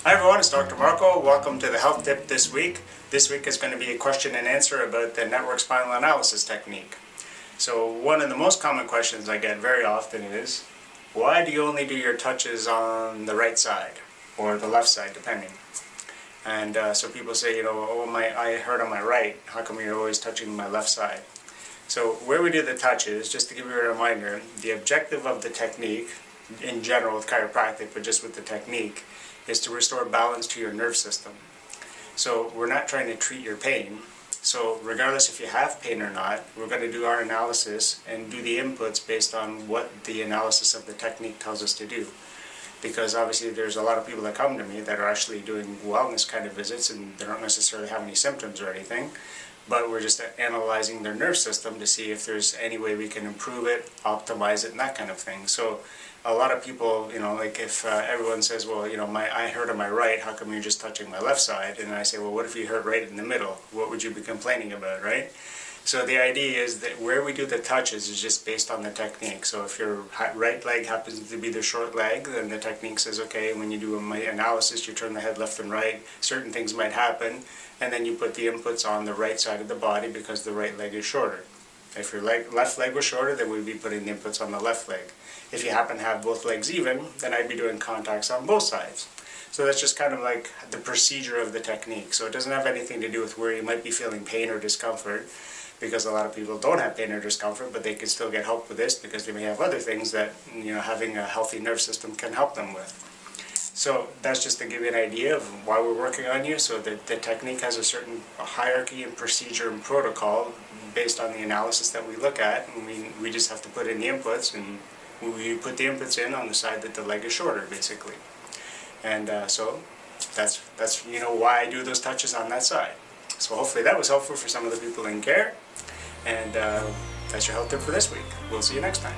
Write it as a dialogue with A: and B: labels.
A: Hi everyone, it's Dr. Marco. Welcome to the health tip this week. This week is going to be a question and answer about the network spinal analysis technique. So one of the most common questions I get very often is, why do you only do your touches on the right side or the left side, depending? And so people say, oh, I hurt on my right, how come you're always touching my left side? So where we do the touches, just to give you a reminder, the objective of the technique, in general with chiropractic, but just with the technique, is to restore balance to your nerve system. So we're not trying to treat your pain. So regardless if you have pain or not, we're going to do our analysis and do the inputs based on what the analysis of the technique tells us to do. Because obviously there's a lot of people that come to me that are actually doing wellness kind of visits and they don't necessarily have any symptoms or anything, but we're just analyzing their nerve system to see if there's any way we can improve it, optimize it, and that kind of thing. So a lot of people, like if everyone says, well, I hurt on my right, how come you're just touching my left side? And I say, well, what if you hurt right in the middle? What would you be complaining about, right? So the idea is that where we do the touches is just based on the technique. So if your right leg happens to be the short leg, then the technique says, okay, when you do a analysis, you turn the head left and right, certain things might happen, and then you put the inputs on the right side of the body because the right leg is shorter. If your left leg was shorter, then we'd be putting the inputs on the left leg. If you happen to have both legs even, then I'd be doing contacts on both sides. So that's just kind of like the procedure of the technique. So it doesn't have anything to do with where you might be feeling pain or discomfort, because a lot of people don't have pain or discomfort, but they can still get help with this because they may have other things that having a healthy nerve system can help them with. So that's just to give you an idea of why we're working on you. So the technique has a certain hierarchy and procedure and protocol based on the analysis that we look at, and we just have to put in the inputs, and we put the inputs in on the side that the leg is shorter, basically. And so that's why I do those touches on that side. So hopefully that was helpful for some of the people in care, and that's your health tip for this week. We'll see you next time.